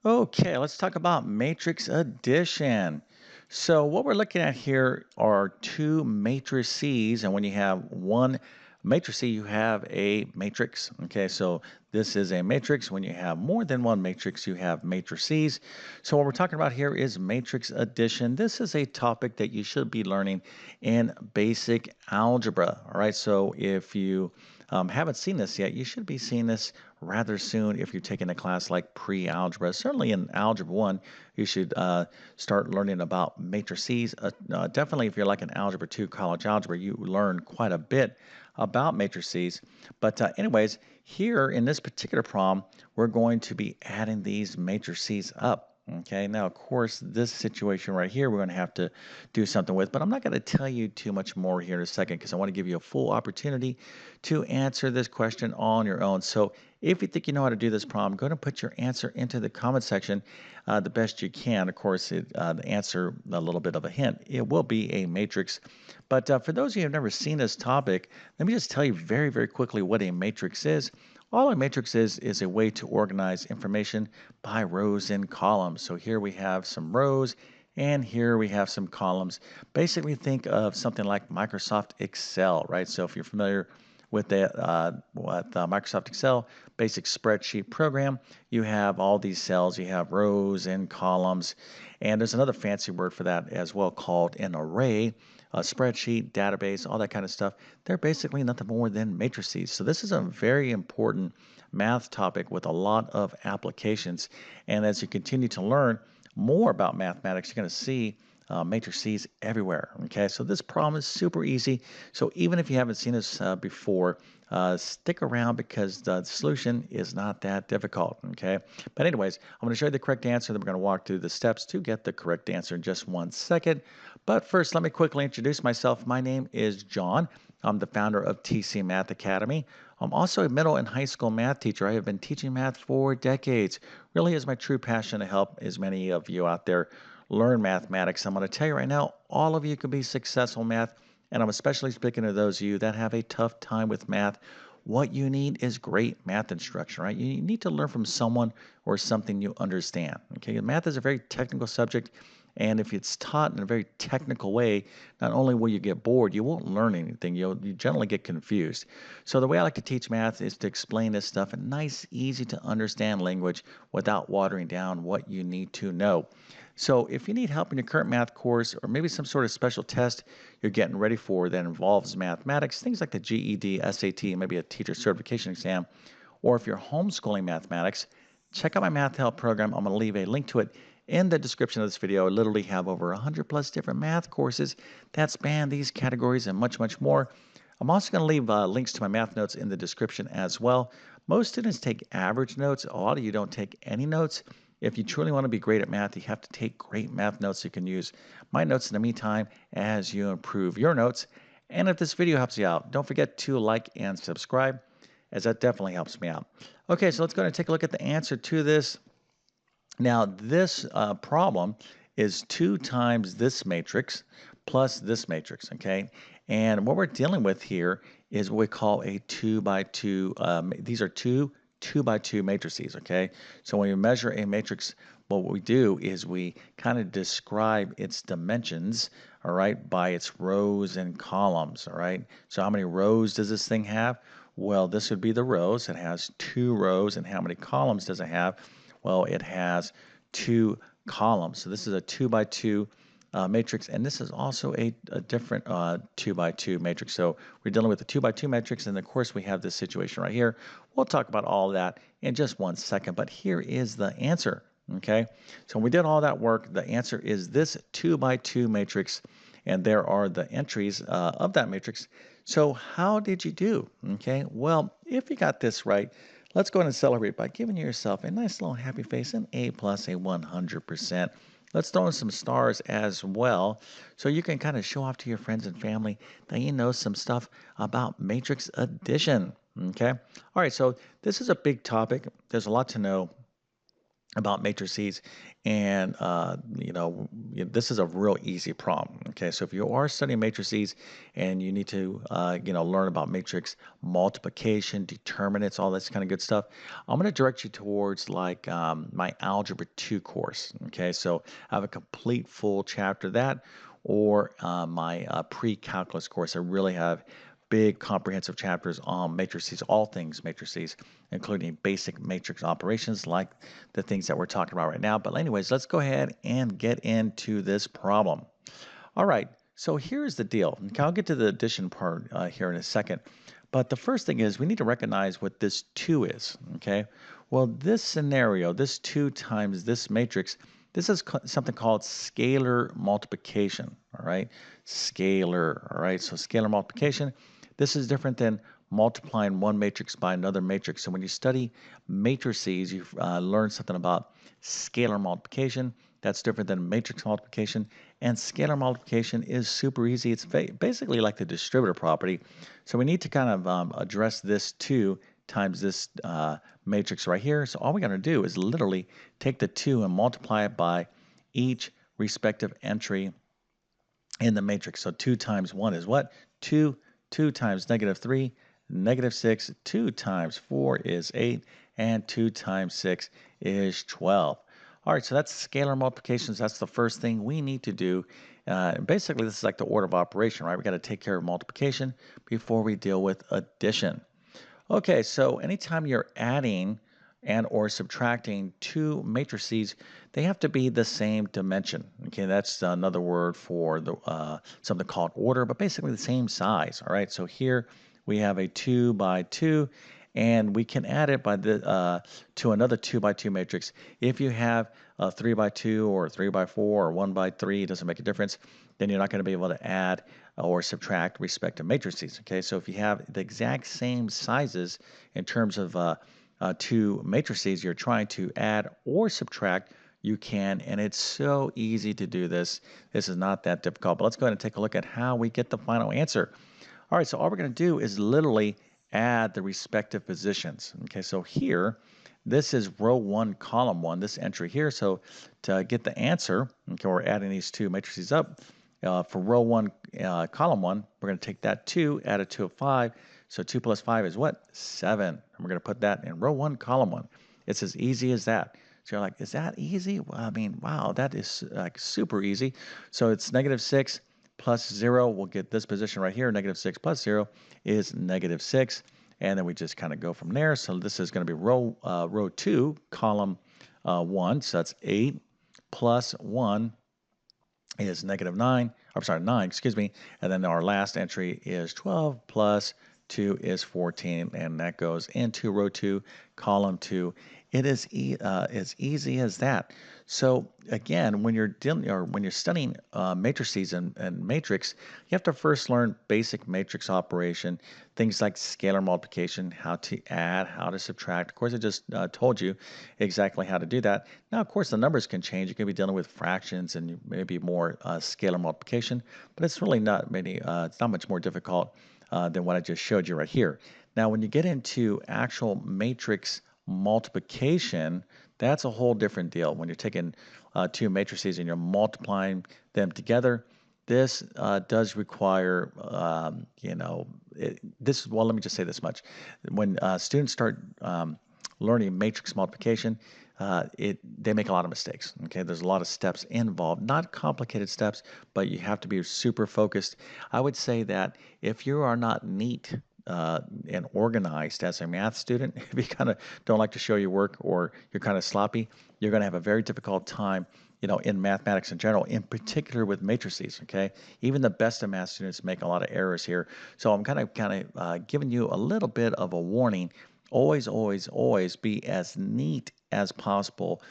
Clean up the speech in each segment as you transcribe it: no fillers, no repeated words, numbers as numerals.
Okay, let's talk about matrix addition. So what we're looking at here are two matrices, and when you have one matrix, you have a matrix. Okay, so this is a matrix. When you have more than one matrix, you have matrices. So what we're talking about here is matrix addition. This is a topic that you should be learning in basic algebra. All right, so if you haven't seen this yet, you should be seeing this rather soon if you're taking a class like pre-algebra. Certainly in Algebra 1, you should start learning about matrices. Definitely if you're like an Algebra 2 college algebra, you learn quite a bit about matrices. But anyways, here in this particular problem, we're going to be adding these matrices up. Okay, now of course, this situation right here, we're going to have to do something with, but I'm not going to tell you too much more here in a second because I want to give you a full opportunity to answer this question on your own. So if you think you know how to do this problem, go ahead and put your answer into the comment section the best you can. Of course, the answer, a little bit of a hint, it will be a matrix. But for those of you who have never seen this topic, let me just tell you very, very quickly what a matrix is. All a matrix is a way to organize information by rows and columns. So here we have some rows and here we have some columns. Basically think of something like Microsoft Excel, right? So if you're familiar with Microsoft Excel basic spreadsheet program, you have all these cells, you have rows and columns, and there's another fancy word for that as well called an array, a spreadsheet, database, all that kind of stuff. They're basically nothing more than matrices. So this is a very important math topic with a lot of applications. And as you continue to learn more about mathematics, you're going to see matrices everywhere. Okay, so this problem is super easy. So even if you haven't seen this before, stick around because the solution is not that difficult. Okay, but anyways, I'm going to show you the correct answer. Then we're going to walk through the steps to get the correct answer in just 1 second. But first, let me quickly introduce myself. My name is John. I'm the founder of TC Math Academy. I'm also a middle and high school math teacher. I have been teaching math for decades. Really is my true passion to help as many of you out there learn mathematics. I'm going to tell you right now, all of you can be successful in math, and I'm especially speaking to those of you that have a tough time with math. What you need is great math instruction, right? You need to learn from someone or something you understand. Okay, math is a very technical subject, and if it's taught in a very technical way, not only will you get bored, you won't learn anything. You generally get confused. So the way I like to teach math is to explain this stuff in nice, easy to understand language without watering down what you need to know. So if you need help in your current math course or maybe some sort of special test you're getting ready for that involves mathematics, things like the GED, SAT, maybe a teacher certification exam, or if you're homeschooling mathematics, check out my Math Help program. I'm going to leave a link to it in the description of this video. I literally have over 100 plus different math courses that span these categories and much, much more. I'm also going to leave links to my math notes in the description as well. Most students take average notes. A lot of you don't take any notes. If you truly want to be great at math, you have to take great math notes. You can use my notes in the meantime as you improve your notes. And if this video helps you out, don't forget to like and subscribe, as that definitely helps me out. Okay, so let's go and take a look at the answer to this. Now, this problem is 2 times this matrix plus this matrix, okay? And what we're dealing with here is what we call a 2 by 2. These are two by 2 matrices, okay? So when you measure a matrix, what we do is we kind of describe its dimensions, all right, by its rows and columns, all right? So how many rows does this thing have? Well, this would be the rows. It has 2 rows. And how many columns does it have? Well, it has 2 columns. So this is a 2 by 2 matrix, and this is also a different 2 by 2 matrix. So we're dealing with a 2 by 2 matrix, and of course we have this situation right here. We'll talk about all of that in just 1 second, but here is the answer. Okay, so when we did all that work, the answer is this 2 by 2 matrix, and there are the entries of that matrix. So how did you do? Okay, well, if you got this right, let's go ahead and celebrate by giving yourself a nice little happy face, an A plus, a 100%. Let's throw in some stars as well so you can kind of show off to your friends and family that you know some stuff about matrix addition. Okay. All right. So this is a big topic. There's a lot to know. about matrices, and this is a real easy problem. Okay, so if you are studying matrices and you need to learn about matrix multiplication, determinants, all this kind of good stuff, I'm going to direct you towards like my Algebra 2 course. Okay, so I have a complete full chapter of that, or my pre-calculus course. I really have big comprehensive chapters on matrices, all things matrices, including basic matrix operations like the things that we're talking about right now. But anyways, let's go ahead and get into this problem. All right, so here's the deal. Okay, I'll get to the addition part here in a second. But the first thing is we need to recognize what this 2 is, okay? Well, this scenario, this 2 times this matrix, this is something called scalar multiplication, all right? Scalar, all right? So scalar multiplication, this is different than multiplying one matrix by another matrix. So when you study matrices, you learn something about scalar multiplication. That's different than matrix multiplication. And scalar multiplication is super easy. It's basically like the distributive property. So we need to kind of address this 2 times this matrix right here. So all we got to do is literally take the 2 and multiply it by each respective entry in the matrix. So 2 times 1 is what? 2. 2 times -3, -6. 2 times 4 is 8. And 2 times 6 is 12. All right, so that's scalar multiplications. That's the first thing we need to do. Basically, this is like the order of operation, right? We got to take care of multiplication before we deal with addition. Okay, so anytime you're adding and or subtracting two matrices, they have to be the same dimension. Okay, that's another word for the something called order, but basically the same size. All right, so here we have a 2 by 2, and we can add it by the to another 2 by 2 matrix. If you have a 3 by 2 or 3 by 4 or 1 by 3, it doesn't make a difference, then you're not going to be able to add or subtract respective matrices. Okay, so if you have the exact same sizes in terms of two matrices you're trying to add or subtract, you can, and it's so easy to do this. This is not that difficult, but let's go ahead and take a look at how we get the final answer. All right, so all we're going to do is literally add the respective positions. Okay, so here, this is row 1, column 1, this entry here. So to get the answer, okay, we're adding these two matrices up. For row 1, column 1, we're going to take that 2, add it to a 5. So 2 plus 5 is what? 7. And we're going to put that in row 1, column 1. It's as easy as that. So you're like, is that easy? Well, I mean, wow, that is like super easy. So it's -6 plus 0. We'll get this position right here. -6 plus 0 is -6. And then we just kind of go from there. So this is going to be row 2, column 1. So that's 8 plus 1 is -9. I'm sorry, 9, excuse me. And then our last entry is 12 plus 2 is 14. And that goes into row 2, column 2. It is as easy as that. So again, when you're dealing or when you're studying matrices and matrix, you have to first learn basic matrix operation, things like scalar multiplication, how to add, how to subtract. Of course, I just told you exactly how to do that. Now, of course, the numbers can change. You can be dealing with fractions and maybe more scalar multiplication, but it's really not many. It's not much more difficult than what I just showed you right here. Now, when you get into actual matrix multiplication, that's a whole different deal. When you're taking two matrices and you're multiplying them together, this does require, well, let me just say this much. When students start learning matrix multiplication, they make a lot of mistakes. Okay, there's a lot of steps involved, not complicated steps, but you have to be super focused. I would say that if you are not neat and organized as a math student, if you kind of don't like to show your work or you're kind of sloppy, you're going to have a very difficult time, in mathematics in general, in particular with matrices. Okay, even the best of math students make a lot of errors here. So I'm kind of giving you a little bit of a warning. Always, always, always be as neat as possible,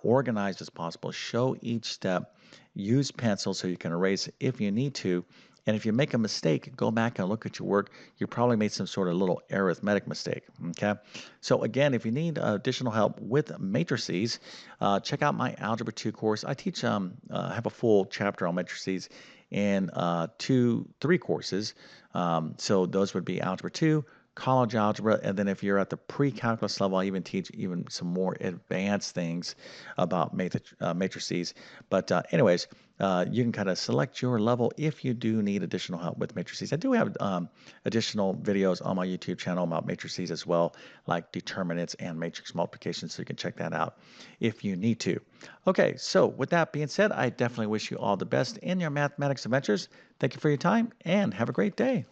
organized as possible. Show each step. Use pencil so you can erase if you need to. And if you make a mistake, go back and look at your work. You probably made some sort of little arithmetic mistake. Okay. So again, if you need additional help with matrices, check out my Algebra 2 course. I teach, have a full chapter on matrices in 3 courses. So those would be Algebra 2, college algebra, and then if you're at the pre-calculus level, I even teach even some more advanced things about matrices. But anyways, you can kind of select your level if you do need additional help with matrices. I do have additional videos on my YouTube channel about matrices as well, like determinants and matrix multiplication, so you can check that out if you need to. Okay, so with that being said, I definitely wish you all the best in your mathematics adventures. Thank you for your time and have a great day.